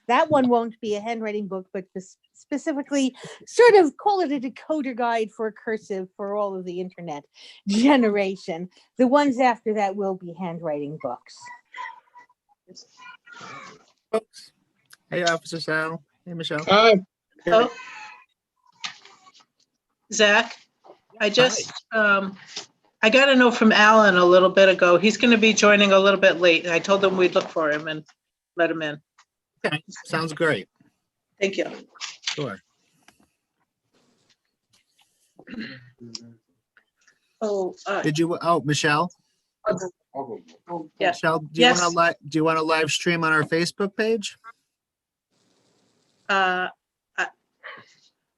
That one won't be a handwriting book, but specifically sort of call it a decoder guide for cursive for all of the internet generation. The ones after that will be handwriting books. Folks. Hey, Officer Sal. Hey, Michelle. Hi. Oh. Zach, I just, I got a note from Alan a little bit ago. He's going to be joining a little bit late. I told him we'd look for him and let him in. Okay, sounds great. Thank you. Sure. Did you? Oh, Michelle. Yeah. Michelle, do Yes. you want to live stream on our Facebook page?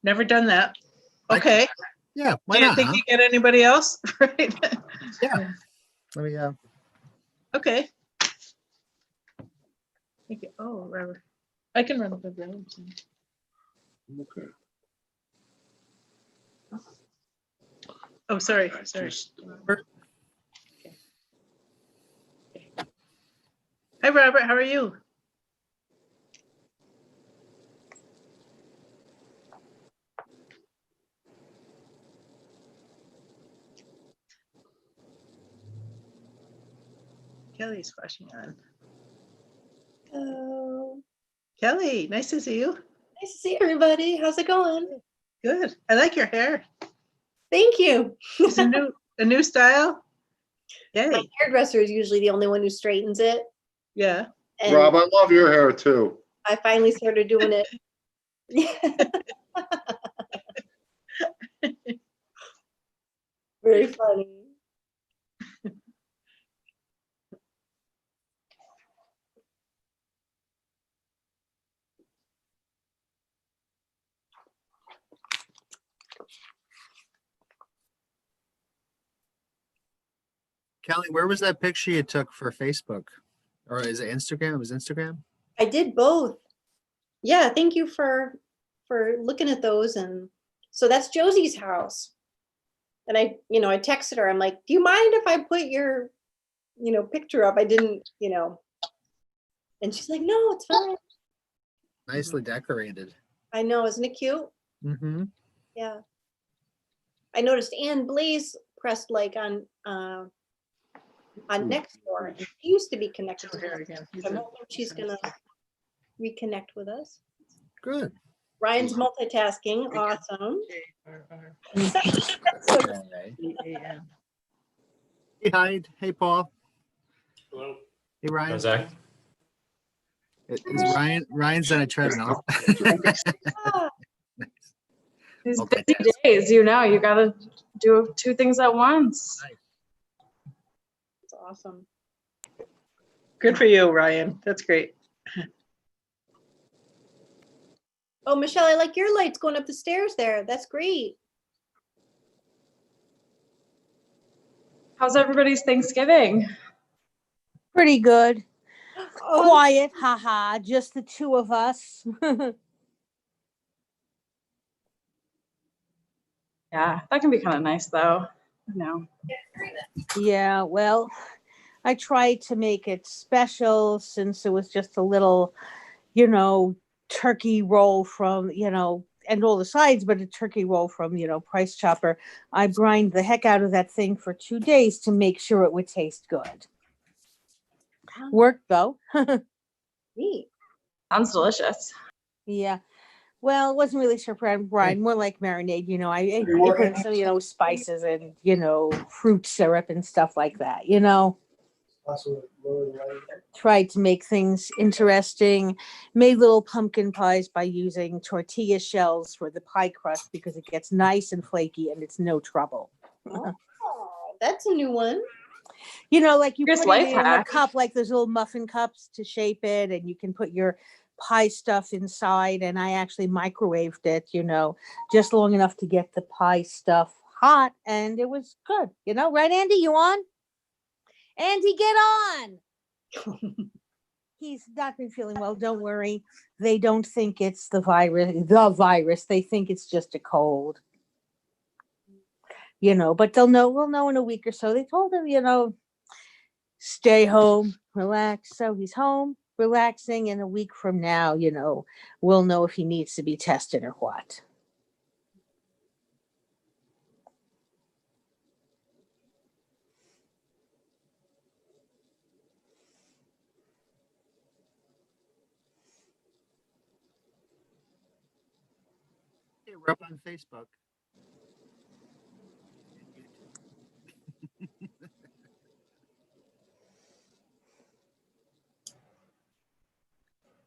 Never done that. Okay. Yeah. Why Do you not? think Huh? you get anybody else? Right. Yeah. Let me. Okay. Thank you. Oh, right. I can run the room. Okay. Oh, sorry. Sorry. Hi, Robert. How are you? Kelly's flashing on. Hello. Kelly, nice to see you. Nice to see everybody. How's it going? Good. I like your hair. Thank you. It's a new style. Yay. My hairdresser is usually the only one who straightens it. Yeah. And Rob, I love your hair too. I finally started doing it. Very funny. Kelly, where was that picture you took for Facebook? Or is it Instagram? It was Instagram? I did both. Yeah, thank you for looking at those. And so that's Josie's house. And I texted her. I'm like, do you mind if I put your, picture up? I didn't, and she's like, no, it's fine. Nicely decorated. I know, isn't it cute? Mm-hmm. Yeah. I noticed Ann Blaze pressed like on Nextdoor. And she used to be connected to us. I'm hoping she's gonna reconnect with us. Good. Ryan's multitasking, awesome. Hey, Hyde. Hey, Paul. Hello. Hey, Ryan. How's Zach? Is Ryan's on a treadmill. Ah, These Okay. busy days, you gotta do two things at once. That's awesome. Good for you, Ryan. That's great. Oh, Michelle, I like your lights going up the stairs there. That's great. How's everybody's Thanksgiving? Pretty good. Oh, Quiet, haha, just the two of us. Yeah, that can be kind of nice though. Yeah, well, I tried to make it special since it was just a little, turkey roll from, and all the sides, but a turkey roll from, Price Chopper. I brined the heck out of that thing for 2 days to make sure it would taste good. Worked though. neat. Sounds delicious. Yeah. Well, it wasn't really sure brine, more like marinade. I put some, spices and, fruit syrup and stuff like that, Tried to make things interesting, made little pumpkin pies by using tortilla shells for the pie crust because it gets nice and flaky and it's no trouble. Oh, that's a new one. Like you Here's put life it in a hack. cup, like those little muffin cups to shape it, and you can put your pie stuff inside. And I actually microwaved it, just long enough to get the pie stuff hot, and it was good. Right, Andy? You on? Andy, get on. He's not been feeling well. Don't worry. They don't think it's the virus. They think it's just a cold. But we'll know in a week or so. They told him, stay home, relax. So he's home. relaxing, and a week from now, we'll know if he needs to be tested or what. Hey, we're up on Facebook.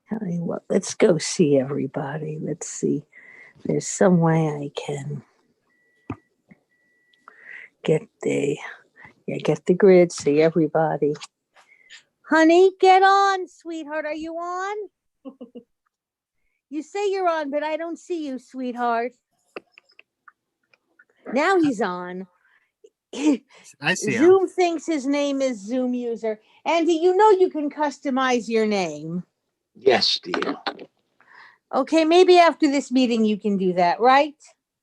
Tell you what, let's go see everybody. Let's see. There's some way I can get the grid, see everybody. Honey, get on, sweetheart. Are you on? You say you're on, but I don't see you, sweetheart. Now he's on. I see him. Zoom thinks his name is Zoom user. Andy, you can customize your name. Yes, dear. Okay, maybe after this meeting you can do that, right?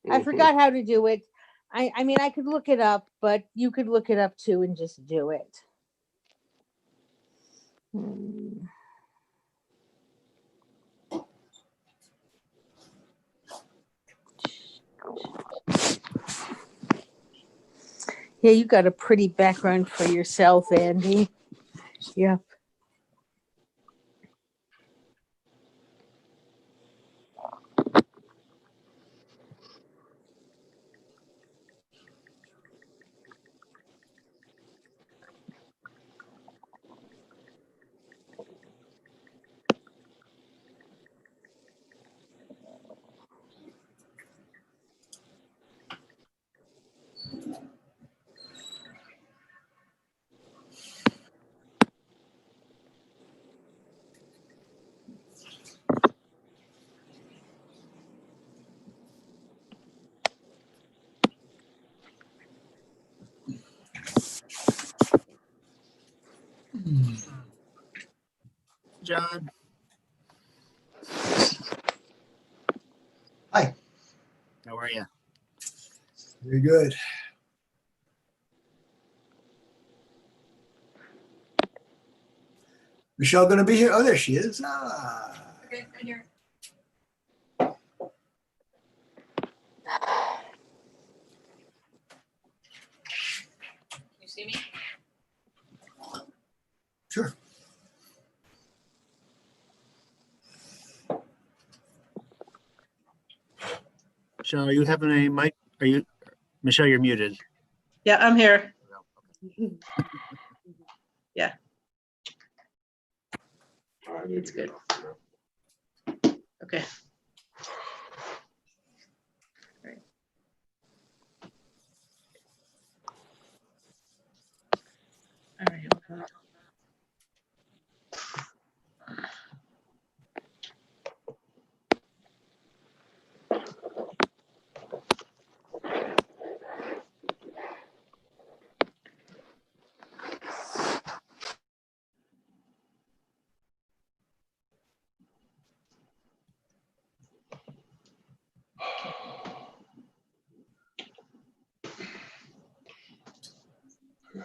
I Mhm. forgot how to do it. I mean, I could look it up, but you could look it up too and just do it. Yeah, you got a pretty background for yourself, Andy. Yep. John. Hi. How are you? Very good. Michelle gonna be here? Oh, there she is. Okay, right here. You see me? Sure. Michelle, are you having a mic? Michelle, you're muted. Yeah, I'm here. It's good. Okay. Right. All right. Okay.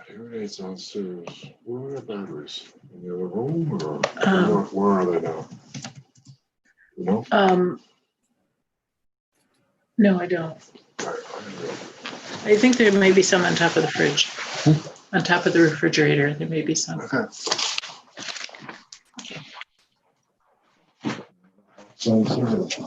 Hearing aids downstairs. Where are the batteries? In the other room or Um, where are they now? You know? No, I don't. I think there may be some on top of the fridge. On top of the refrigerator, there may be some. Okay. Downstairs.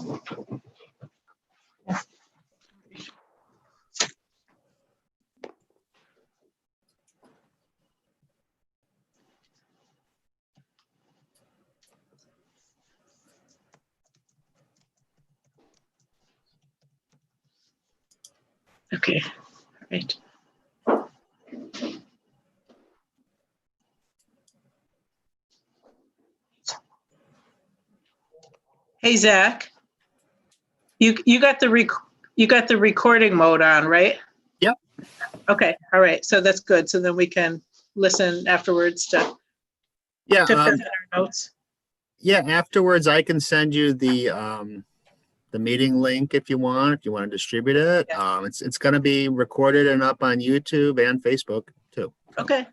Okay, all right. Hey, Zach. You got the recording mode on, right? Yep. Okay, all right. So that's good. So then we can listen afterwards to Yeah. fill out our notes. Yeah. Afterwards, I can send you the meeting link if you want to distribute it. Yeah. It's going to be recorded and up on YouTube and Facebook too. Okay,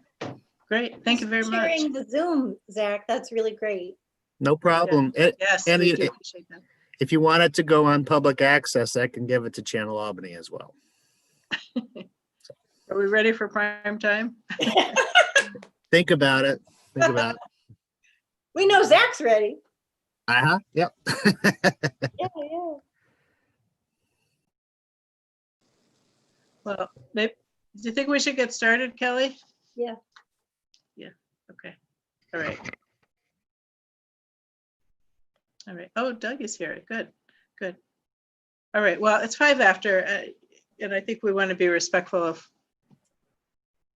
Great, thank you very much. Sharing the Zoom, Zach, that's really great. No problem. And Yes, and we it- do appreciate that. if you want it to go on public access, I can give it to Channel Albany as well. Are we ready for prime time? Think about it. Think about it. We know Zach's ready. Uh-huh. Yep. Yeah, yeah. Well, maybe, do you think we should get started, Kelly? Yeah. Yeah, okay, all right. All right, oh, Doug is here, good, good. All right, well, it's 5 after, and I think we want to be respectful of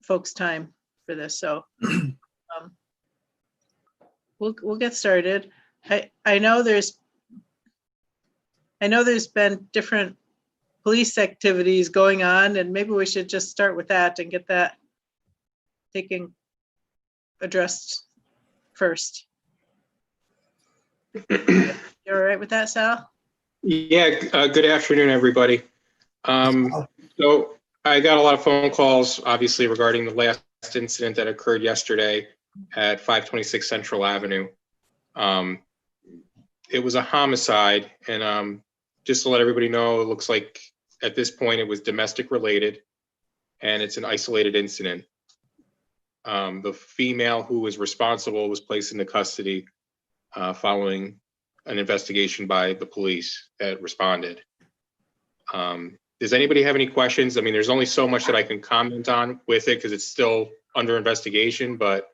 folks' time for this, so we'll get started. I know there's been different police activities going on, and maybe we should just start with that and get that addressed first. You all right with that, Sal? Yeah, good afternoon, everybody. So I got a lot of phone calls, obviously, regarding the last incident that occurred yesterday at 526 Central Avenue. It was a homicide, and just to let everybody know, it looks like at this point it was domestic related, and it's an isolated incident. The female who was responsible was placed into custody following an investigation by the police that responded. Does anybody have any questions? I mean, there's only so much that I can comment on with it because it's still under investigation, but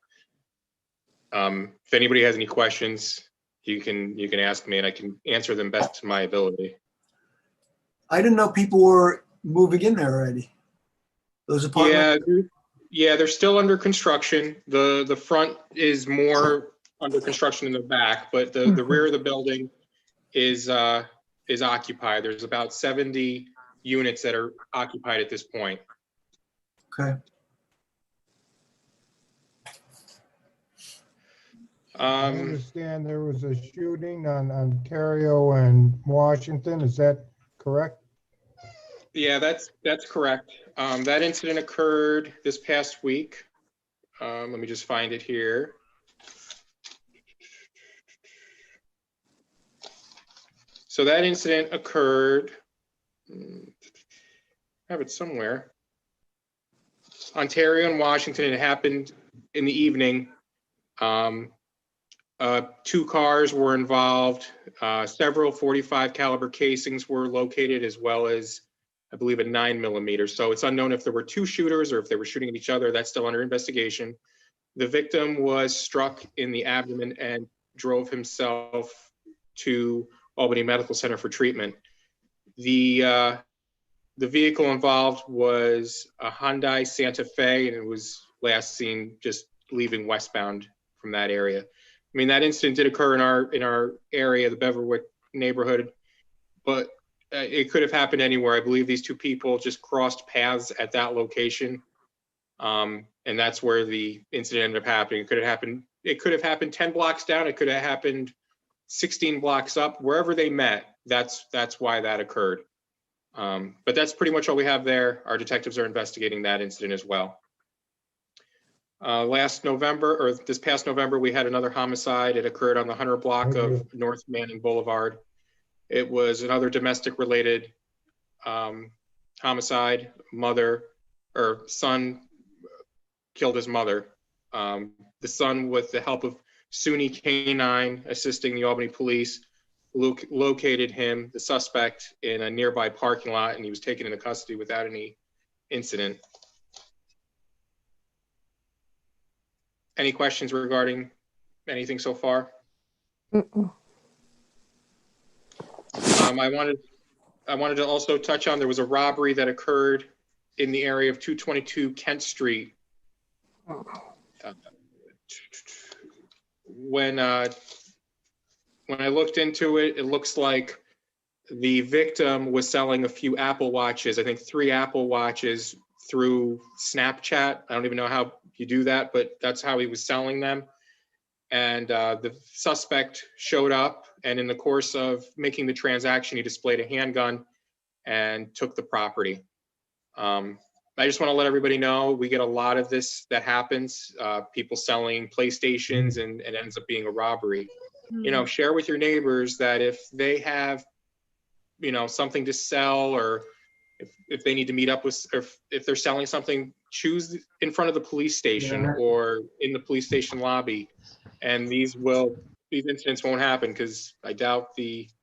if anybody has any questions, you can ask me and I can answer them best to my ability. I didn't know people were moving in there already. Those apartments. Yeah, they're still under construction. The front is more under construction than the back, but the rear of the building is occupied. There's about 70 units that are occupied at this point. Okay. I understand there was a shooting on Ontario and Washington. Is that correct? Yeah, that's correct. That incident occurred this past week. Let me just find it here. So that incident occurred, I have it somewhere. Ontario and Washington, it happened in the evening. 2 cars were involved. Several .45 caliber casings were located, as well as, I believe, a 9mm. So it's unknown if there were 2 shooters or if they were shooting at each other. That's still under investigation. The victim was struck in the abdomen and drove himself to Albany Medical Center for treatment. The vehicle involved was a Hyundai Santa Fe, and it was last seen just leaving westbound from that area. I mean, that incident did occur in our area, the Beverwyck neighborhood, but it could have happened anywhere. I believe these 2 people just crossed paths at that location, and that's where the incident ended up happening. It could have happened 10 blocks down. It could have happened 16 blocks up. Wherever they met, that's why that occurred. But that's pretty much all we have there. Our detectives are investigating that incident as well. Last November, or this past November, we had another homicide. It occurred on the 100 block of North Manning Boulevard. It was another domestic related homicide. Son killed his mother. The son, with the help of SUNY K-9 assisting the Albany police, located him, the suspect, in a nearby parking lot, and he was taken into custody without any incident. Any questions regarding anything so far? I wanted to also touch on, there was a robbery that occurred in the area of 222 Kent Street. When I looked into it, it looks like the victim was selling a few Apple Watches, I think 3 Apple Watches, through Snapchat. I don't even know how you do that, but that's how he was selling them. And the suspect showed up, and in the course of making the transaction, he displayed a handgun and took the property. I just want to let everybody know, we get a lot of this that happens, people selling PlayStations and it ends up being a robbery. You know, share with your neighbors that if they have, you know, something to sell, or if they need to meet up with, or if they're selling something, choose in front of the police station or in the police station lobby. And these incidents won't happen, because I doubt somebody's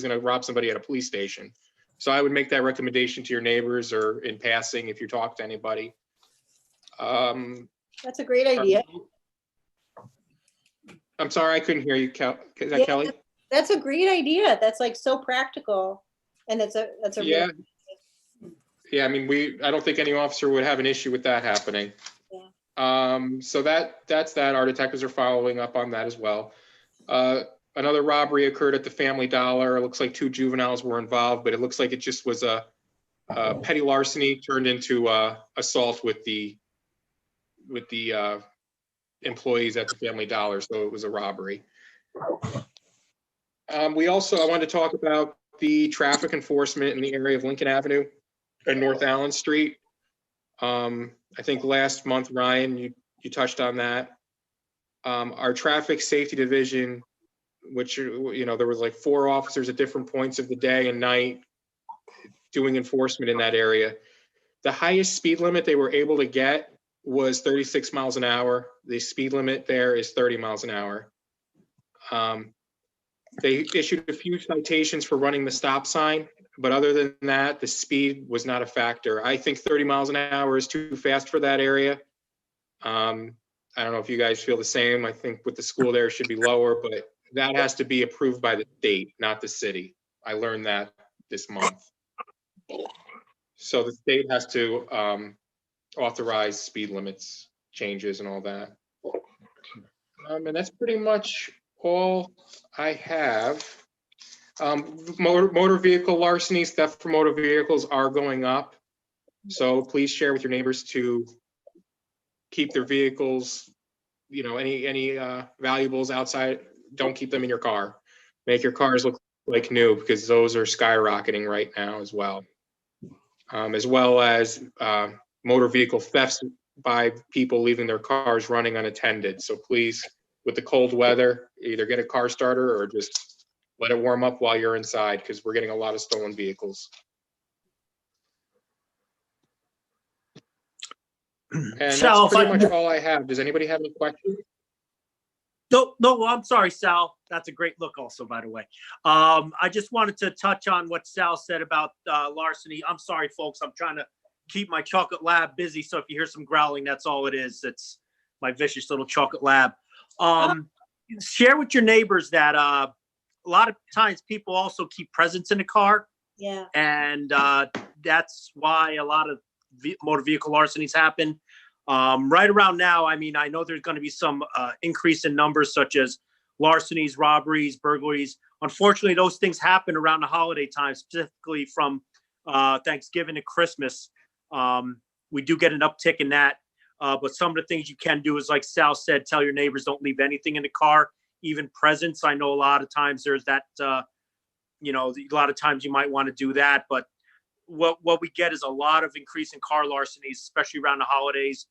going to rob somebody at a police station. So I would make that recommendation to your neighbors, or in passing, if you talk to anybody. That's a great idea. I'm sorry, I couldn't hear you, is that Yeah, Kelly? That's a great idea. That's like so practical. And that's a Yeah. really, Yeah, I mean, I don't think any officer would have an issue with that happening. Yeah. So that's that. Our detectives are following up on that as well. Another robbery occurred at the Family Dollar. It looks like 2 juveniles were involved, but it looks like it just was a petty larceny turned into assault with the employees at the Family Dollar. So it was a robbery. I wanted to talk about the traffic enforcement in the area of Lincoln Avenue and North Allen Street. I think last month, Ryan, you touched on that. Our traffic safety division, which, there was like 4 officers at different points of the day and night doing enforcement in that area. The highest speed limit they were able to get was 36 miles an hour. The speed limit there is 30 miles an hour. They issued a few citations for running the stop sign, but other than that, the speed was not a factor. I think 30 miles an hour is too fast for that area. I don't know if you guys feel the same. I think with the school there, it should be lower, but that has to be approved by the state, not the city. I learned that this month. So the state has to authorize speed limits changes and all that. And that's pretty much all I have. Motor vehicle larcenies, theft from motor vehicles are going up. So please share with your neighbors to keep their vehicles, any valuables outside. Don't keep them in your car. Make your cars look like new, because those are skyrocketing right now as well. As well as motor vehicle thefts by people leaving their cars running unattended. So please, with the cold weather, either get a car starter or just let it warm up while you're inside, because we're getting a lot of stolen vehicles. And Sal, that's pretty much all I have. Does anybody have any questions? No, I'm sorry, Sal. That's a great look also, by the way. I just wanted to touch on what Sal said about larceny. I'm sorry, folks. I'm trying to keep my chocolate lab busy. So if you hear some growling, that's all it is. It's my vicious little chocolate lab. Share with your neighbors that a lot of times people also keep presents in the car. yeah. And that's why a lot of motor vehicle larcenies happen. Right around now, I mean, I know there's going to be some increase in numbers such as larcenies, robberies, burglaries. Unfortunately, those things happen around the holiday time, specifically from Thanksgiving to Christmas. We do get an uptick in that. But some of the things you can do is, like Sal said, tell your neighbors don't leave anything in the car, even presents. I know a lot of times there's that, a lot of times you might want to do that. But what we get is a lot of increase in car larcenies, especially around the holidays.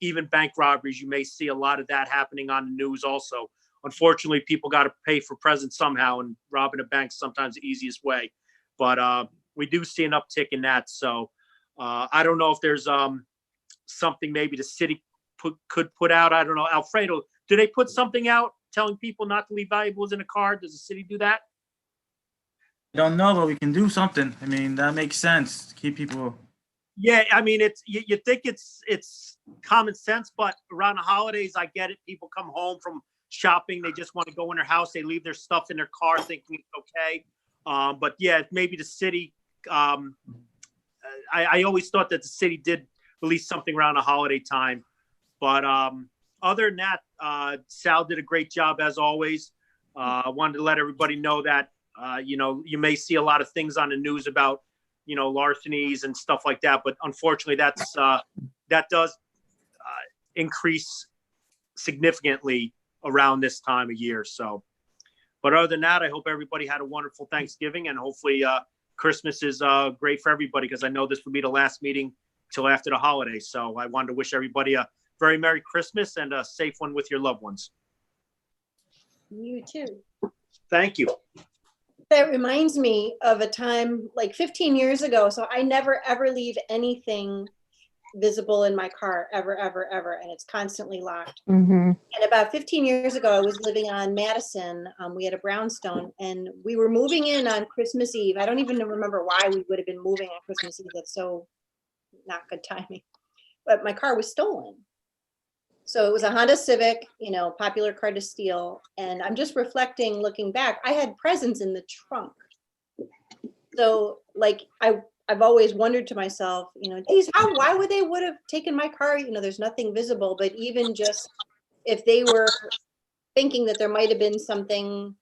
Even bank robberies, you may see a lot of that happening on the news also. Unfortunately, people got to pay for presents somehow, and robbing a bank is sometimes the easiest way. But we do see an uptick in that. So I don't know if there's something maybe the city could put out. I don't know. Alfredo, do they put something out telling people not to leave valuables in a car? Does the city do that? Don't know, but we can do something. I mean, that makes sense. Keep people. Yeah, I mean, it's you think it's common sense, but around the holidays, I get it. People come home from shopping, they just want to go in their house, they leave their stuff in their car, thinking it's okay. But yeah, maybe the city. I always thought that the city did release something around the holiday time, but other than that, Sal did a great job as always. I wanted to let everybody know that you may see a lot of things on the news about larcenies and stuff like that, but unfortunately that does increase significantly around this time of year. So, but other than that, I hope everybody had a wonderful Thanksgiving, and hopefully Christmas is great for everybody, because I know this will be the last meeting till after the holidays. So I wanted to wish everybody a very Merry Christmas and a safe one with your loved ones. You too. Thank you. That reminds me of a time like 15 years ago. So I never ever leave anything visible in my car, ever, ever, and it's constantly locked. Mm-hmm. And about 15 years ago, I was living on Madison. We had a brownstone, and we were moving in on Christmas Eve. I don't even remember why we would have been moving on Christmas Eve. That's so not good timing. But my car was stolen. So it was a Honda Civic, you know, popular car to steal. And I'm just reflecting, looking back, I had presents in the trunk. So like I've always wondered to myself, you know, geez, why would they would have taken my car? You know, there's nothing visible, but even just if they were thinking that there might have been something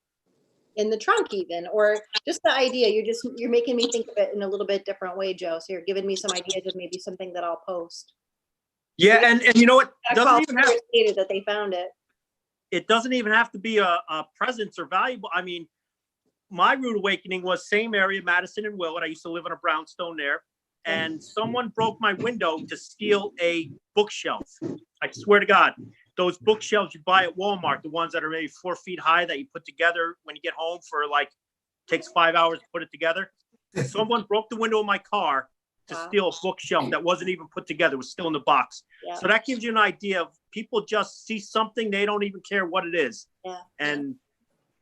in the trunk even, or just the idea, you're making me think of it in a little bit different way, Joe. So you're giving me some ideas of maybe something that I'll post. Yeah, and you know what? That they found it. It doesn't even have to be a presence or valuable. I mean, my rude awakening was same area, Madison and Willard. I used to live on a brownstone there, and someone broke my window to steal a bookshelf. I swear to God, those bookshelves you buy at Walmart, the ones that are maybe 4 feet high that you put together when you get home for like, takes 5 hours to put it together. Someone broke the window of my car to steal a bookshelf that wasn't even put together. It was still in the box. Yeah. So that gives you an idea of people just see something, they don't even care what it is. Yeah. And,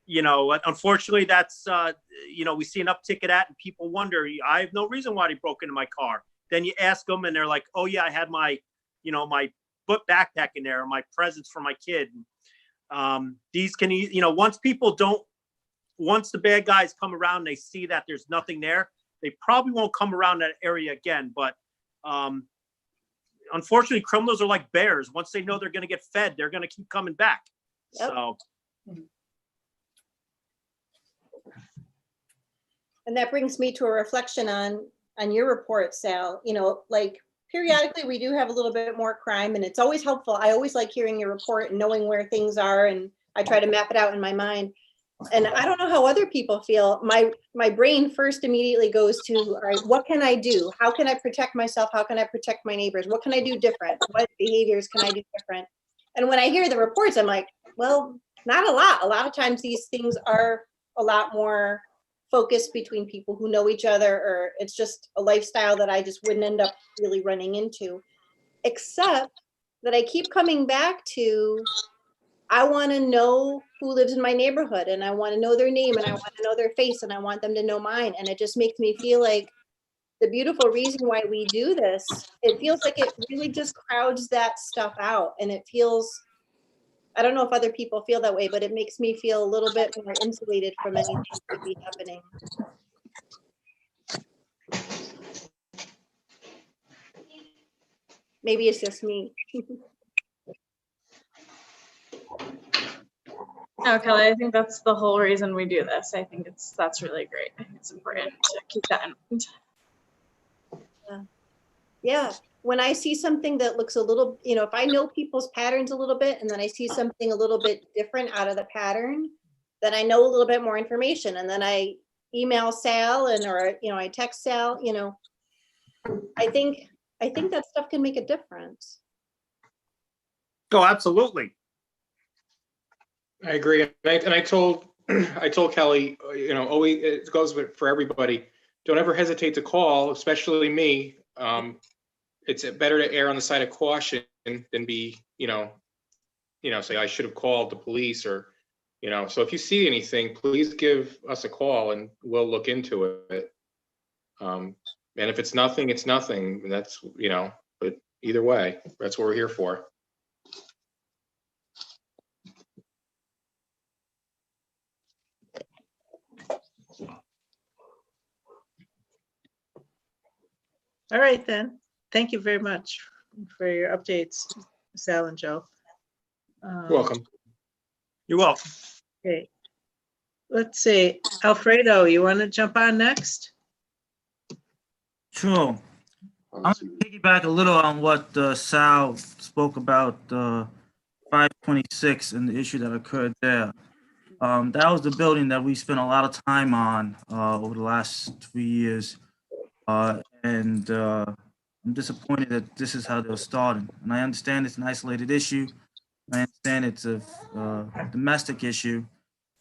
you know, unfortunately that's, you know, we see an uptick of that and people wonder, I have no reason why they broke into my car. Then you ask them and they're like, oh yeah, I had my, you know, my book backpack in there, or my presents for my kid. These can, you know, once the bad guys come around, they see that there's nothing there, they probably won't come around that area again. But unfortunately, criminals are like bears. Once they know they're going to get fed, they're going to keep coming back. Yep. So. And that brings me to a reflection on your report, Sal. You know, like periodically we do have a little bit more crime, and it's always helpful. I always like hearing your report and knowing where things are, and I try to map it out in my mind. And I don't know how other people feel. My brain first immediately goes to, all right, what can I do? How can I protect myself? How can I protect my neighbors? What can I do different? What behaviors can I do different? And when I hear the reports, I'm like, well, not a lot. A lot of times these things are a lot more focused between people who know each other, or it's just a lifestyle that I just wouldn't end up really running into. Except that I keep coming back to, I want to know who lives in my neighborhood, and I want to know their name, and I want to know their face, and I want them to know mine. And it just makes me feel like the beautiful reason why we do this, it feels like it really just crowds that stuff out. And it feels, I don't know if other people feel that way, but it makes me feel a little bit more insulated from anything that could be happening. Maybe it's just me. No, Kelly, I think that's the whole reason we do this. I think that's really great. I think it's important to keep that in mind. Yeah. When I see something that looks a little, you know, if I know people's patterns a little bit, and then I see something a little bit different out of the pattern, then I know a little bit more information. And then I email Sal, or, you know, I text Sal, you know, I think that stuff can make a difference. Oh, absolutely. I agree. And I told Kelly, you know, always, it goes for everybody. Don't ever hesitate to call, especially me. It's better to err on the side of caution than be, you know, say I should have called the police, or, you know. So if you see anything, please give us a call and we'll look into it. And if it's nothing, it's nothing. That's, you know, but either way, that's what we're here for. All right, then. Thank you very much for your updates, Sal and Joe. You're welcome. You're welcome. Okay. Let's see. Alfredo, you want to jump on next? Sure. I'm going to piggyback a little on what Sal spoke about 526 and the issue that occurred there. That was the building that we spent a lot of time on over the last 3 years. And I'm disappointed that this is how they're starting. And I understand it's an isolated issue. I understand it's a domestic issue.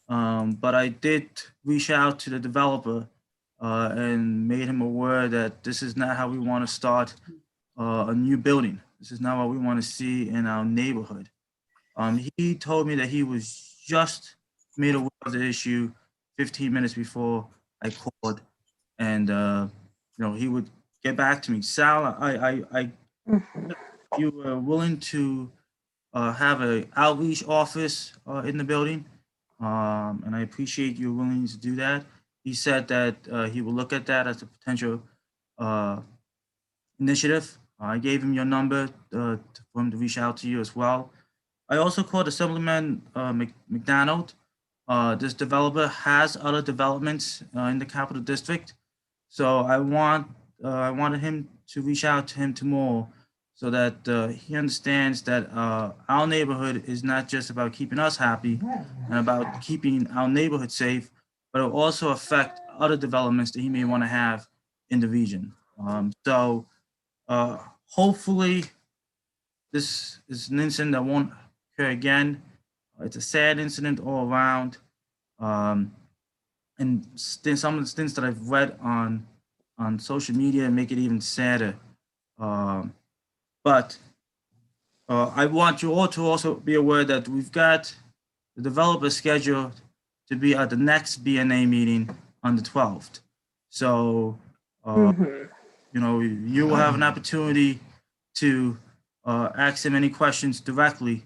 But I did reach out to the developer and made him aware that this is not how we want to start a new building. This is not what we want to see in our neighborhood. He told me that he was just made aware of the issue 15 minutes before I called, and he would get back to me. Sal, you were willing to have an outreach office in the building, and I appreciate your willingness to do that. He said that he will look at that as a potential initiative. I gave him your number for him to reach out to you as well. I also called Assemblyman McDonald. This developer has other developments in the Capital District, so I wanted him to reach out to him tomorrow so that he understands that our neighborhood is not just about keeping us happy and about keeping our neighborhood safe, but it will also affect other developments that he may want to have in the region. So hopefully this is an incident that won't occur again. It's a sad incident all around. And some of the things that I've read on social media make it even sadder. But I want you all to also be aware that we've got the developer scheduled to be at the next BNA meeting on the 12th. So, you will have an opportunity to ask him any questions directly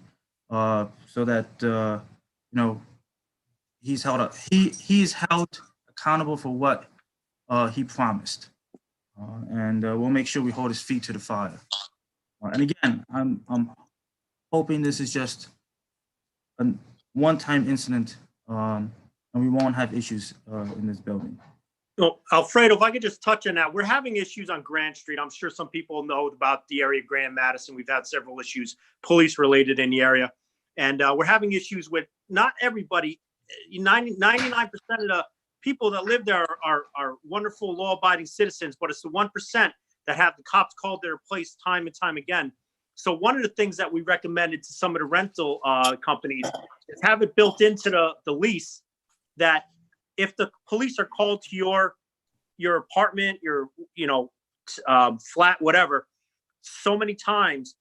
so that, he's he's held accountable for what he promised. And we'll make sure we hold his feet to the fire. And again, I'm hoping this is just a one-time incident, and we won't have issues in this building. Alfredo, if I could just touch on that, we're having issues on Grand Street. I'm sure some people know about the area of Grand Madison. We've had several issues, police related in the area. And we're having issues with not everybody. 99% of the people that live there are wonderful law-abiding citizens, but it's the 1% that have the cops called their place time and time again. So one of the things that we recommended to some of the rental companies is have it built into the lease that if the police are called to your apartment, your flat, whatever, so many times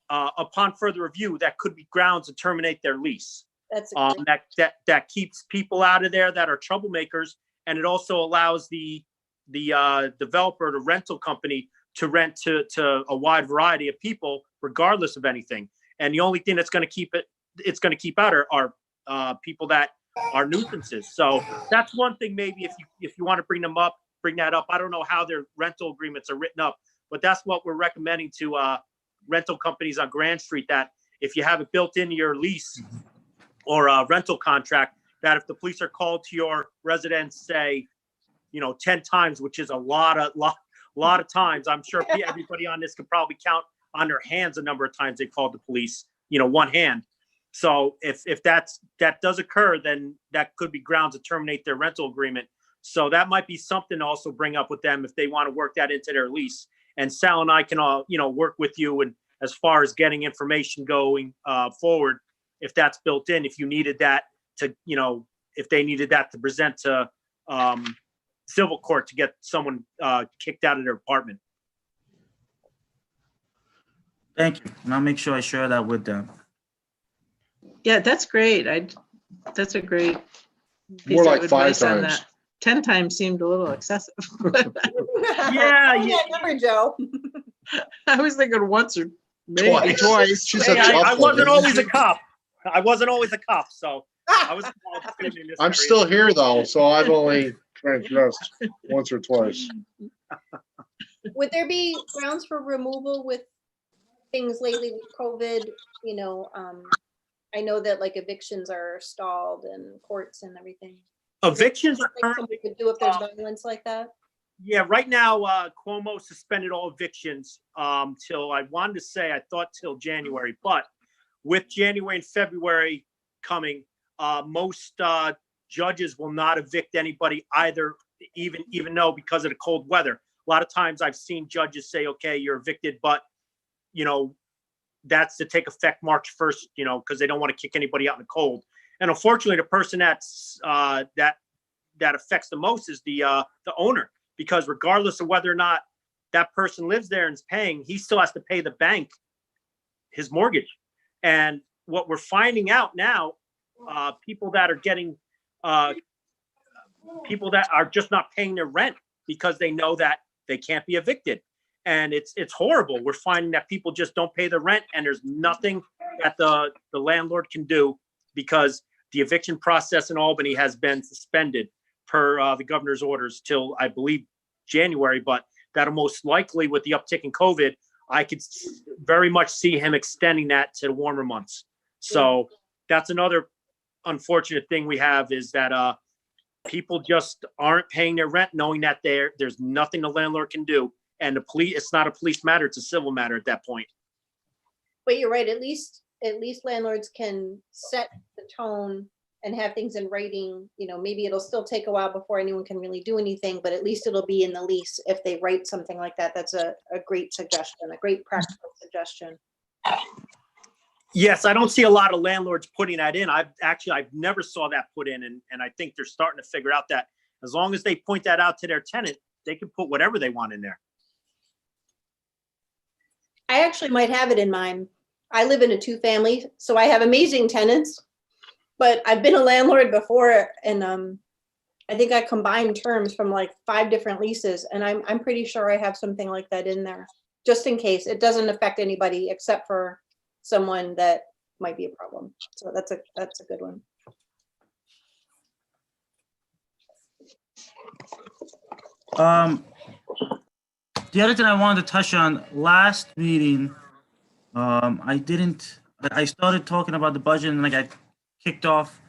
upon further review, that could be grounds to terminate their lease. That's that keeps people out of there that are troublemakers, and it also allows the developer, the rental company, to rent to a wide variety of people, regardless of anything. And the only thing that's going to keep keep out are people that are nuisances. So that's one thing. Maybe if you want to bring that up. I don't know how their rental agreements are written up, but that's what we're recommending to rental companies on Grand Street, that if you have it built into your lease or a rental contract, that if the police are called to your residence, say, 10 times, which is a lot of times. I'm sure everybody on this could probably count on their hands the number of times they called the police, one hand. So if that does occur, then that could be grounds to terminate their rental agreement. So that might be something to also bring up with them if they want to work that into their lease. And Sal and I can all, work with you, and as far as getting information going forward, if that's built in, if you needed that to, if they needed that to present to civil court to get someone kicked out of their apartment. Thank you. And I'll make sure I share that with them. Yeah, that's great. That's a great piece More of like 5 advice on times. that. 10 times seemed a little excessive. Yeah. Number, Joe. I was thinking once or maybe Twice. twice. She said Hey, I couple. wasn't always a cop. So I was. I'm still here though, so I've only transgressed once or twice. Would there be grounds for removal with things lately with COVID? I know that like evictions are stalled and courts and everything. Evictions are Something currently. someone could do if there's violence like that? Yeah, right now, Cuomo suspended all evictions till, I wanted to say, I thought till January, but with January and February coming, most judges will not evict anybody either, even though because of the cold weather. A lot of times I've seen judges say, okay, you're evicted, but that's to take effect March 1st, because they don't want to kick anybody out in the cold. And unfortunately, the person that's that affects the most is the owner, because regardless of whether or not that person lives there and is paying, he still has to pay the bank his mortgage. And what we're finding out now, people that are getting, people that are just not paying their rent because they know that they can't be evicted. And it's horrible. We're finding that people just don't pay the rent, and there's nothing that the landlord can do, because the eviction process in Albany has been suspended per the governor's orders till, I believe, January. But that'll most likely, with the uptick in COVID, I could very much see him extending that to the warmer months. So that's another unfortunate thing we have, is that people just aren't paying their rent, knowing that there's nothing the landlord can do. And it's not a police matter, it's a civil matter at that point. But you're right, at least landlords can set the tone and have things in writing. Maybe it'll still take a while before anyone can really do anything, but at least it'll be in the lease if they write something like that. That's a great suggestion, a great practical suggestion. Yes, I don't see a lot of landlords putting that in. I've never saw that put in, and I think they're starting to figure out that as long as they point that out to their tenant, they can put whatever they want in there. I actually might have it in mine. I live in a 2-family, so I have amazing tenants, but I've been a landlord before, and I think I combined terms from like 5 different leases, and I'm pretty sure I have something like that in there, just in case. It doesn't affect anybody except for someone that might be a problem. So that's a good one. The other thing I wanted to touch on, last meeting, I started talking about the budget and I got kicked off.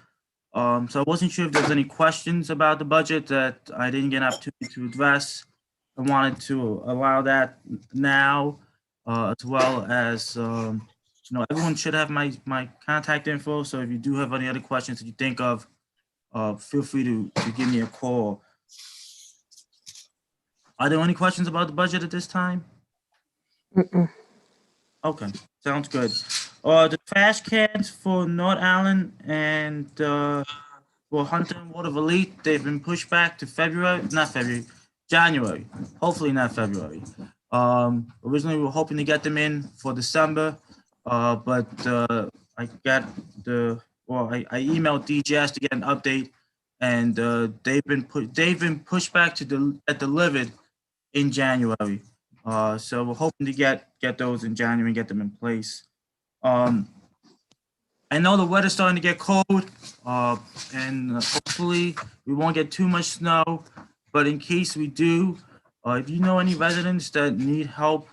So I wasn't sure if there's any questions about the budget that I didn't get an opportunity to address. I wanted to allow that now, as well as, everyone should have my contact info. So if you do have any other questions that you think of, feel free to give me a call. Are there any questions about the budget at this time? Okay, sounds good. The trash cans for North Allen and for Hunter and Waterville Elite, they've been pushed back to January. Hopefully not February. Originally we were hoping to get them in for December, but I emailed DGS to get an update, and they've been pushed back to get delivered in January. So we're hoping to get those in January and get them in place. I know the weather's starting to get cold, and hopefully we won't get too much snow, but in case we do, if you know any residents that need help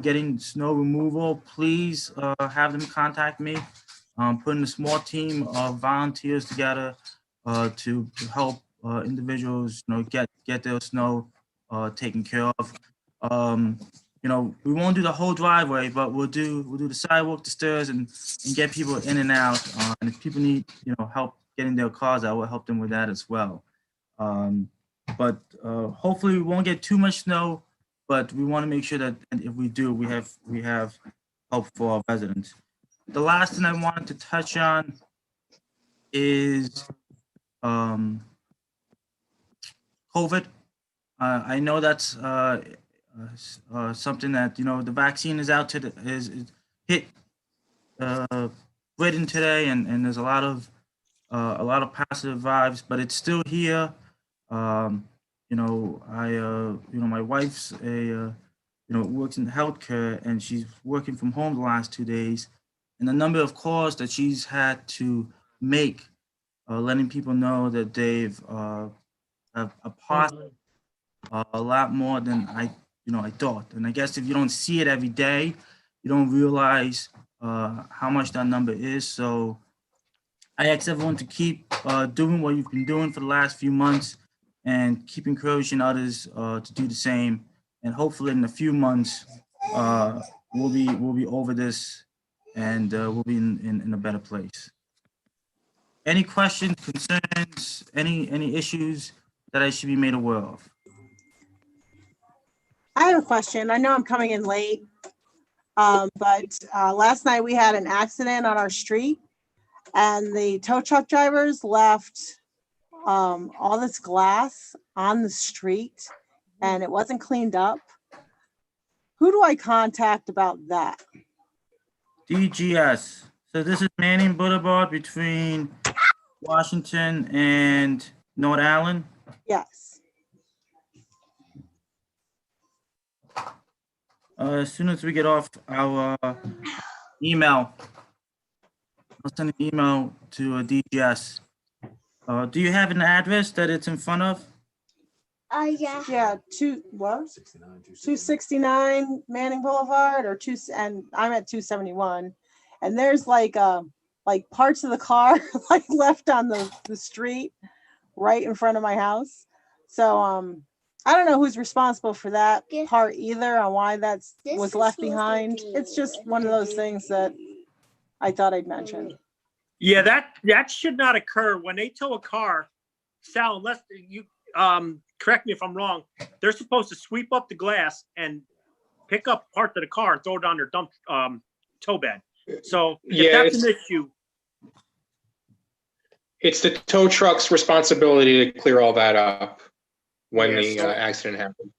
getting snow removal, please have them contact me. Putting a small team of volunteers together to help individuals, get their snow taken care of. We won't do the whole driveway, but we'll do the sidewalk, the stairs, and get people in and out. And if people need help getting their cars out, we'll help them with that as well. But hopefully we won't get too much snow, but we want to make sure that if we do, we have help for our residents. The last thing I wanted to touch on is COVID. I know that's something that the vaccine is out to is hit Britain today, and there's a lot of positive vibes, but it's still here. My wife's works in healthcare, and she's working from home the last 2 days, and the number of calls that she's had to make, letting people know that they've have a positive, a lot more than I thought. And I guess if you don't see it every day, you don't realize how much that number is. So I ask everyone to keep doing what you've been doing for the last few months, and keep encouraging others to do the same. And hopefully in a few months, we'll be over this, and we'll be in a better place. Any questions, concerns, any issues that I should be made aware of? I have a question. I know I'm coming in late. But last night we had an accident on our street and the tow truck drivers left all this glass on the street and it wasn't cleaned up. Who do I contact about that? DGS. So this is Manning Boulevard between Washington and North Allen. Yes. As soon as we get off our email, I'll send an email to DGS. Do you have an address that it's in front of? Yeah. Yeah, 269 Manning Boulevard and I'm at 271. And there's like parts of the car like left on the street right in front of my house. So I don't know who's responsible for that part either, on why was left behind. It's just one of those things that I thought I'd mention. Yeah, that should not occur when they tow a car. Sal, unless you correct me if I'm wrong, they're supposed to sweep up the glass and pick up part of the car and throw it on their dump tow bed. So if that's an issue, it's the tow truck's responsibility to clear all that up when the accident happened.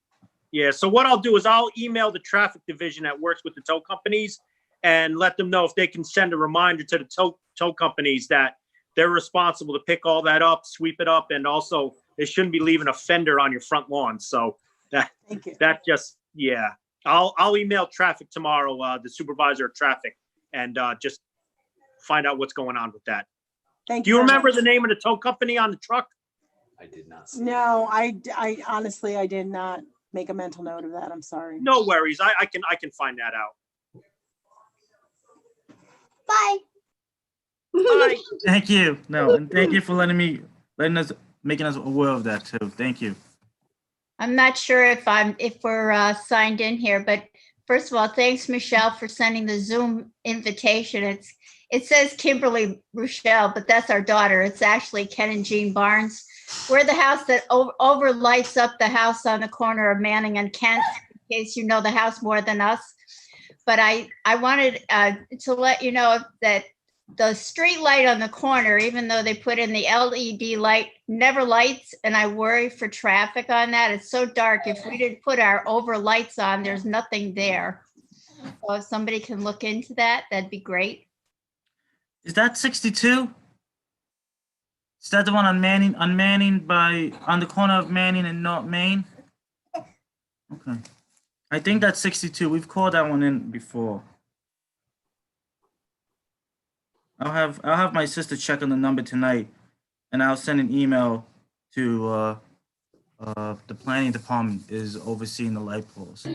Yeah, so what I'll do is I'll email the traffic division that works with the tow companies and let them know if they can send a reminder to the tow companies that they're responsible to pick all that up, sweep it up, and also they shouldn't be leaving a fender on your front lawn. So I'll email traffic tomorrow, the supervisor of traffic, and just find out what's going on with that. Thank Do you you very remember much. the name of the tow company on the truck? I did not see. No, I honestly, I did not make a mental note of that. I'm sorry. No worries. I can find that out. Bye. Bye. Thank you. No, and thank you for making us aware of that too. Thank you. I'm not sure if we're signed in here, but first of all, thanks, Michelle, for sending the Zoom invitation. It says Kimberly Rochelle, but that's our daughter. It's actually Ken and Jean Barnes. We're the house that overlights up the house on the corner of Manning and Kent, in case you know the house more than us. But I wanted to let you know that the street light on the corner, even though they put in the LED light, never lights, and I worry for traffic on that. It's so dark. If we didn't put our overlights on, there's nothing there. So if somebody can look into that, that'd be great. Is that 62? Is that the one on Manning on the corner of Manning and North Main? Okay. I think that's 62. We've called that one in before. I'll have my sister check on the number tonight, and I'll send an email to the planning department is overseeing the light poles.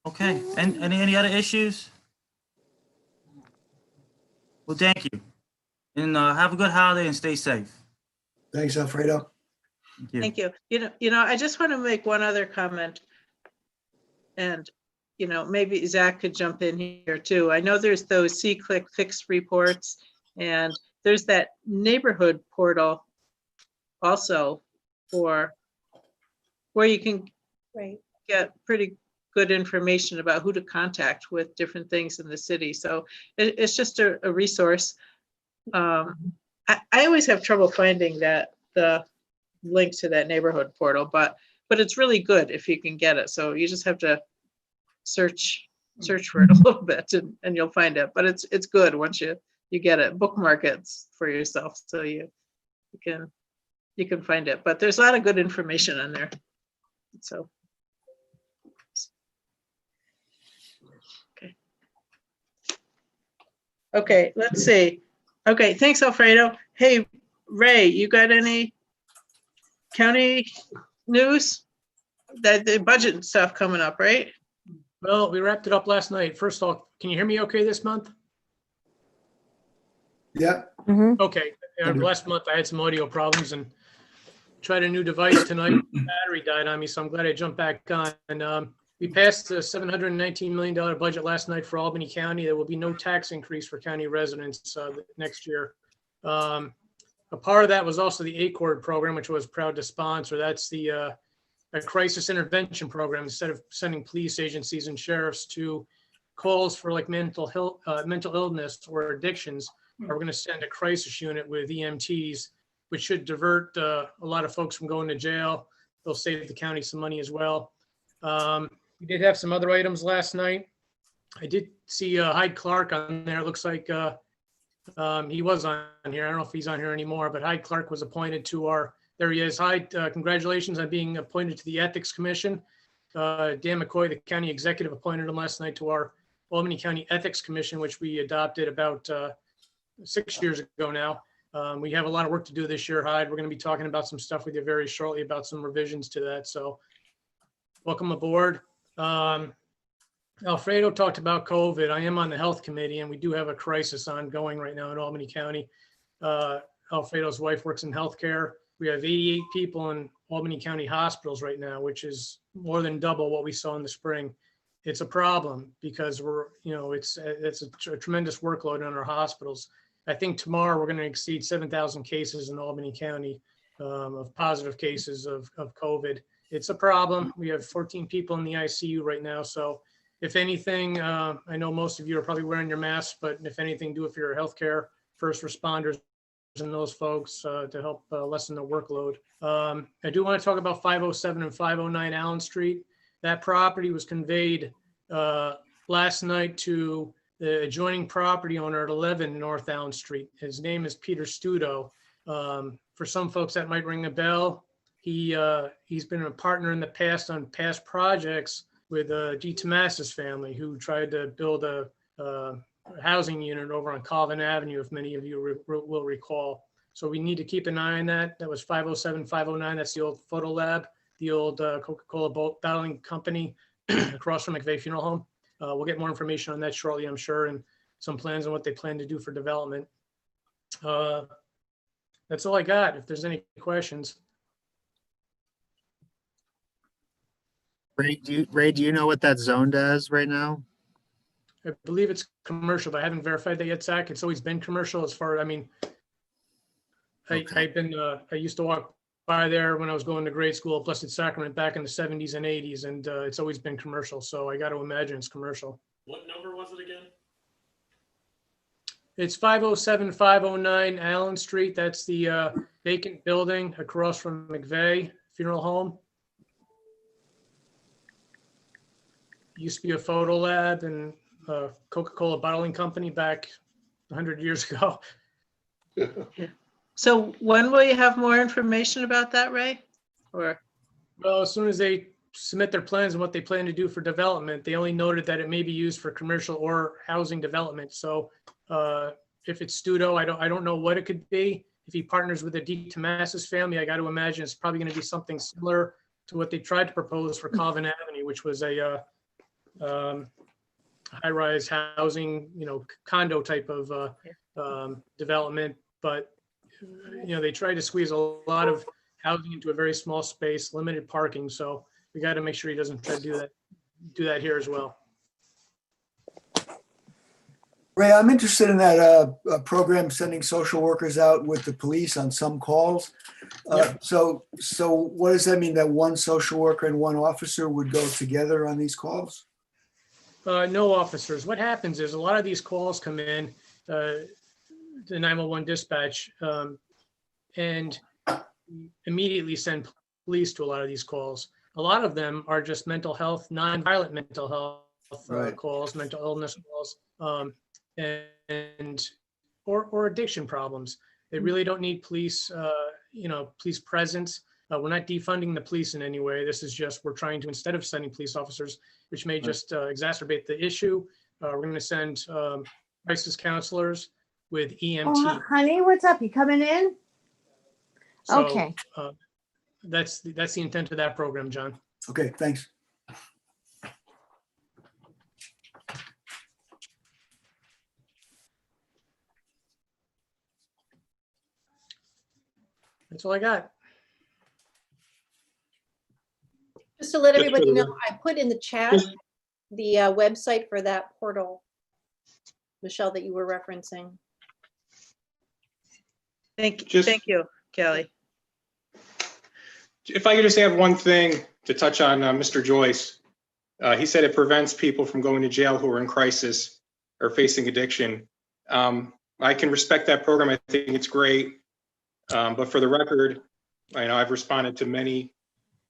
Okay, and any other issues? Well, thank you, and have a good holiday and stay safe. Thanks, Alfredo. Thank you. You know, I just want to make one other comment, and maybe Zach could jump in here too. I know there's those C-Click fixed reports, and there's that neighborhood portal also where you can get pretty good information about who to contact with different things in the city. So it's just a resource. I always have trouble finding the link to that neighborhood portal, but it's really good if you can get it. So you just have to search for it a little bit and you'll find it. But it's good once you get it. Bookmark it for yourself so you can find it. But there's a lot of good information on there. So okay, let's see. Okay, thanks, Alfredo. Hey, Ray, you got any county news? The budget stuff coming up, right? Well, we wrapped it up last night. First of all, can you hear me okay this month? Yeah. Okay. Last month I had some audio problems and tried a new device tonight. The battery died on me, so I'm glad I jumped back on. And We passed the $719 million budget last night for Albany County. There will be no tax increase for county residents next year. A part of that was also the ACORD program, which I was proud to sponsor. That's the a crisis intervention program. Instead of sending police agencies and sheriffs to calls for like mental illness or addictions, we're going to send a crisis unit with EMTs, which should divert a lot of folks from going to jail. They'll save the county some money as well. We did have some other items last night. I did see Hyde Clark on there. It looks like he was on here. I don't know if he's on here anymore, but Hyde Clark was appointed to our, there he is. Hyde, congratulations on being appointed to the Ethics Commission. Dan McCoy, the county executive, appointed him last night to our Albany County Ethics Commission, which we adopted about 6 years ago now. We have a lot of work to do this year, Hyde. We're going to be talking about some stuff with you very shortly about some revisions to that. So welcome aboard. Alfredo talked about COVID. I am on the health committee, and we do have a crisis ongoing right now in Albany County. Alfredo's wife works in healthcare. We have 88 people in Albany County hospitals right now, which is more than double what we saw in the spring. It's a problem because it's a tremendous workload on our hospitals. I think tomorrow we're going to exceed 7,000 cases in Albany County of positive cases of COVID. It's a problem. We have 14 people in the ICU right now. So if anything, I know most of you are probably wearing your masks, but if anything, do it for your healthcare first responders and those folks to help lessen the workload. I do want to talk about 507 and 509 Allen Street. That property was conveyed last night to the adjoining property owner at 11 North Allen Street. His name is Peter Studo. For some folks that might ring a bell. He's been a partner in the past on past projects with G. Tomas's family, who tried to build a housing unit over on Colvin Avenue, if many of you will recall. So we need to keep an eye on that. That was 507, 509. That's the old photo lab, the old Coca-Cola bottling company across from McVeigh Funeral Home. We'll get more information on that shortly, I'm sure, and some plans on what they plan to do for development. That's all I got. If there's any questions. Ray, do you know what that zone does right now? I believe it's commercial, but I haven't verified that yet, Zach. It's always been commercial as far, I mean, I used to walk by there when I was going to grade school at Blessed Sacrament back in the 70s and 80s, and it's always been commercial. So I got to imagine it's commercial. What number was it again? It's 507, 509 Allen Street. That's the vacant building across from McVeigh Funeral Home. Used to be a photo lab and a Coca-Cola bottling company back 100 years ago. So when will you have more information about that, Ray? Or well, as soon as they submit their plans and what they plan to do for development, they only noted that it may be used for commercial or housing development. So if it's Studo, I don't know what it could be. If he partners with the D. Tomas's family, I got to imagine it's probably going to be something similar to what they tried to propose for Colvin Avenue, which was a high-rise housing, condo type of development. But they tried to squeeze a lot of housing into a very small space, limited parking. So we got to make sure he doesn't try to do that here as well. Ray, I'm interested in that program sending social workers out with the police on some calls. So what does that mean, that one social worker and one officer would go together on these calls? No officers. What happens is a lot of these calls come in to 911 dispatch and immediately send police to a lot of these calls. A lot of them are just mental health, non-violent mental health calls, mental illness calls, or addiction problems. They really don't need police, police presence. We're not defunding the police in any way. This is just, we're trying to, instead of sending police officers, which may just exacerbate the issue, we're going to send crisis counselors with EMT. Oh, honey, what's up? You coming in? So, okay. That's the intent of that program, John. Okay, thanks. That's all I got. Just to let Just for everybody the know, I put in the chat Just- the website for that portal, Michelle, that you were referencing. Thank Just- you, Kelly. If I could just add one thing to touch on Mr. Joyce. He said it prevents people from going to jail who are in crisis or facing addiction. I can respect that program. I think it's great. But for the record, I know I've responded to many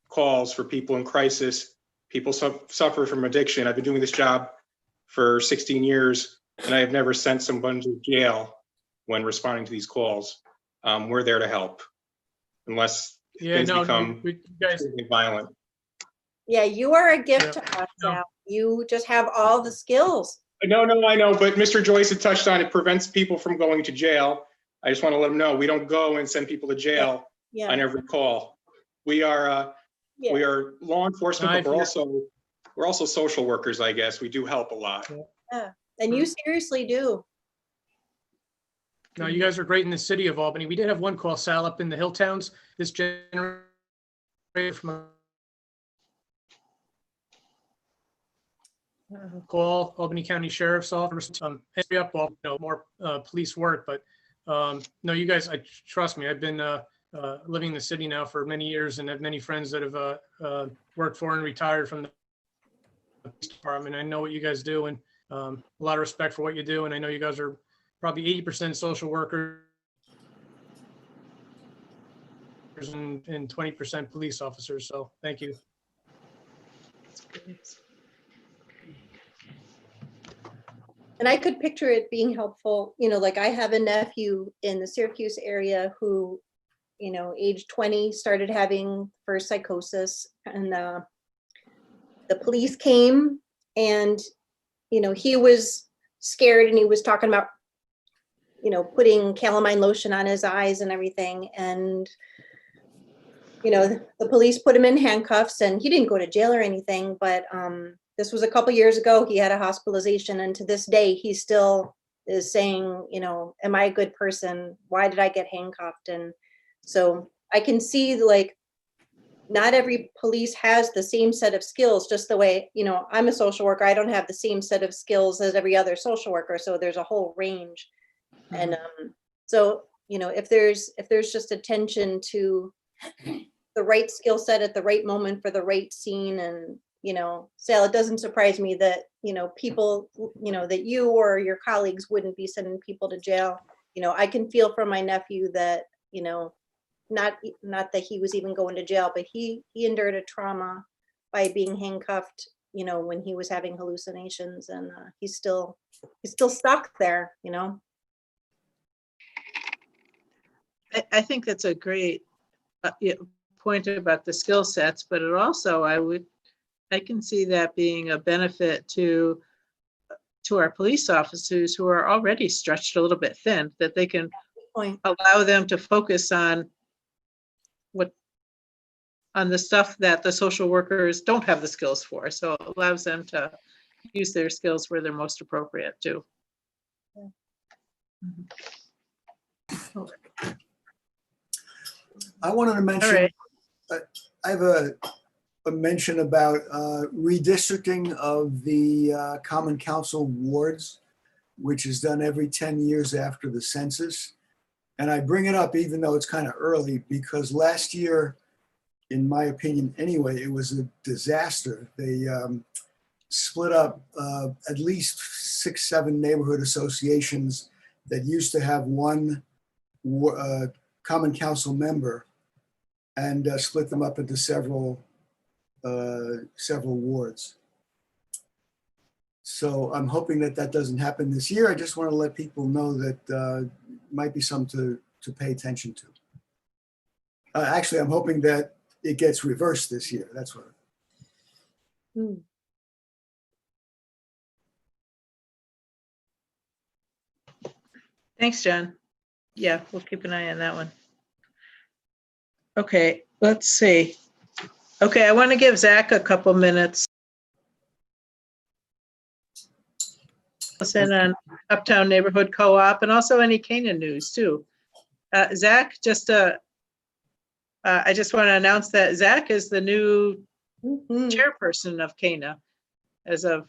calls for people in crisis. People suffer from addiction. I've been doing this job for 16 years, and I have never sent someone to jail when responding to these calls. We're there to help, unless Yeah, things no, become you guys, extremely violent. Yeah, you are a gift Yeah, to us, no. Al. You just have all the skills. No, I know, but Mr. Joyce had touched on it prevents people from going to jail. I just want to let them know, we don't go and send people to jail Yeah. on every call. We are law enforcement, No, I but we're also social workers, I guess. We do help a lot. Yeah. And you seriously do. no, you guys are great in the city of Albany. We did have one call, Sal, up in the hill towns. This generated from a call, Albany County Sheriff's Office, history up, well, more police work, but no, you guys, trust me, I've been living in the city now for many years and have many friends that have worked for and retired from the police department. I know what you guys do, and a lot of respect for what you do. And I know you guys are probably 80% social workers and 20% police officers. So thank you. And I could picture it being helpful, like I have a nephew in the Syracuse area who, age 20, started having first psychosis, and the police came, and, he was scared, and he was talking about, putting calamine lotion on his eyes and everything. And, the police put him in handcuffs, and he didn't go to jail or anything, but this was a couple years ago. He had a hospitalization, and to this day, he still is saying, am I a good person? Why did I get handcuffed? And so I can see, like, not every police has the same set of skills, just the way, I'm a social worker. I don't have the same set of skills as every other social worker. So there's a whole range. And so, if there's just attention to the right skill set at the right moment for the right scene, and Sal, it doesn't surprise me that people, that you or your colleagues wouldn't be sending people to jail. I can feel from my nephew that not that he was even going to jail, but he endured a trauma by being handcuffed, when he was having hallucinations, and he's still stuck there. I think that's a great point about the skill sets, but it also, I can see that being a benefit to our police officers who are already stretched a little bit thin, that they can allow them to focus on the stuff that the social workers don't have the skills for. So it allows them to use their skills where they're most appropriate too. I wanted to mention, I have a mention about redistricting of the Common Council wards, which is done every 10 years after the census. And I bring it up even though it's kind of early, because last year, in my opinion anyway, it was a disaster. They split up at least 6-7 neighborhood associations that used to have one Common Council member, and split them up into several wards. So I'm hoping that doesn't happen this year. I just want to let people know that might be something to pay attention to. Actually, I'm hoping that it gets reversed this year. That's what. Thanks, John. Yeah, we'll keep an eye on that one. Okay, let's see. Okay, I want to give Zach a couple minutes. In on Uptown Neighborhood Co-op, and also any Canaan news too. Zach, I just want to announce that Zach is the new chairperson of Cana as of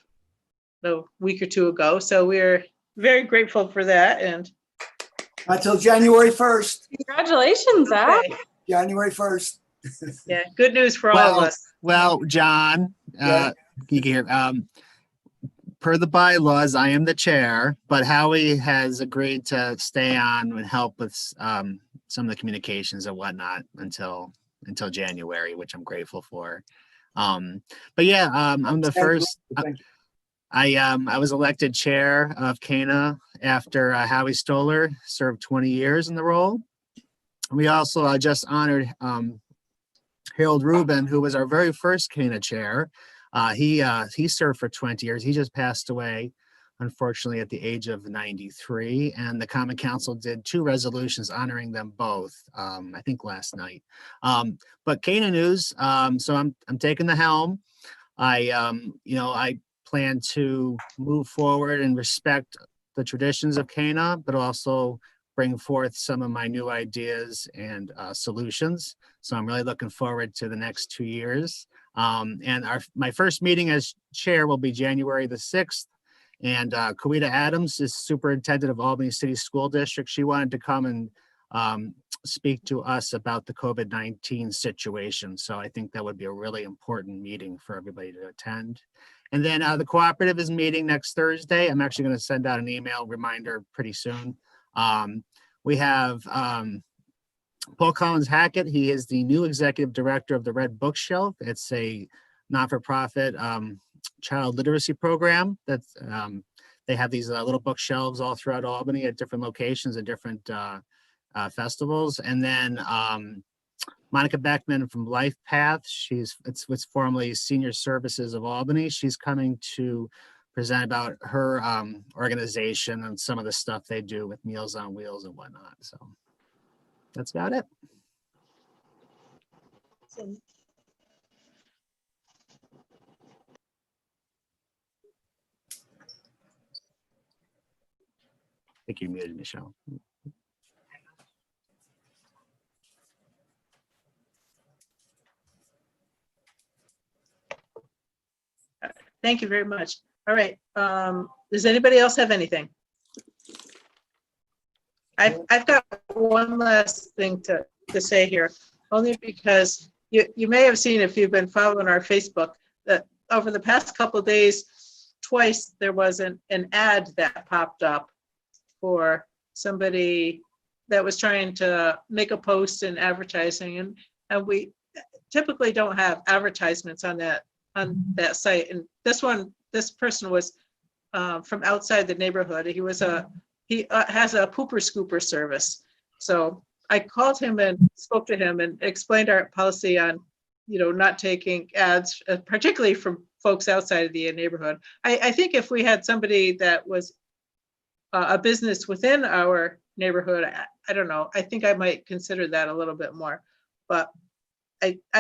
a week or two ago. So we're very grateful for that. And Until January 1st, Congratulations, Zach. okay, January 1st. yeah, good news for all of Well, us. well, John, Yeah. you can hear, per the bylaws, I am the chair, but Howie has agreed to stay on and help with some of the communications and whatnot until January, which I'm grateful for. But yeah, I'm the Thank you. first. Thank you. I was elected chair of Cana after Howie Stoller served 20 years in the role. We also just honored Harold Rubin, who was our very first Cana chair. He served for 20 years. He just passed away, unfortunately, at the age of 93. And the Common Council did 2 resolutions honoring them both, I think last night. But Cana news, so I'm taking the helm. I plan to move forward and respect the traditions of Cana, but also bring forth some of my new ideas and solutions. So I'm really looking forward to the next 2 years. And my first meeting as chair will be January the 6th. And Kawita Adams is superintendent of Albany City School District. She wanted to come and speak to us about the COVID-19 situation. So I think that would be a really important meeting for everybody to attend. And then the cooperative is meeting next Thursday. I'm actually going to send out an email reminder pretty soon. We have Paul Collins Hackett. He is the new executive director of the Red Bookshelf. It's a not-for-profit child literacy program that they have these little bookshelves all throughout Albany at different locations and different festivals. And then Monica Beckman from Life Path. It's what's formerly Senior Services of Albany. She's coming to present about her organization and some of the stuff they do with Meals on Wheels and whatnot. So that's about it. I think you're muted, Michelle. Thank you very much. All right. Does anybody else have anything? I've got one last thing to say here, only because you may have seen, if you've been following our Facebook, that over the past couple of days, twice there was an ad that popped up for somebody that was trying to make a post in advertising, and we typically don't have advertisements on that site. And this person was from outside the neighborhood. He has a pooper scooper service. So I called him and spoke to him and explained our policy on, not taking ads, particularly from folks outside of the neighborhood. I think if we had somebody that was a business within our neighborhood, I don't know, I think I might consider that a little bit more. But I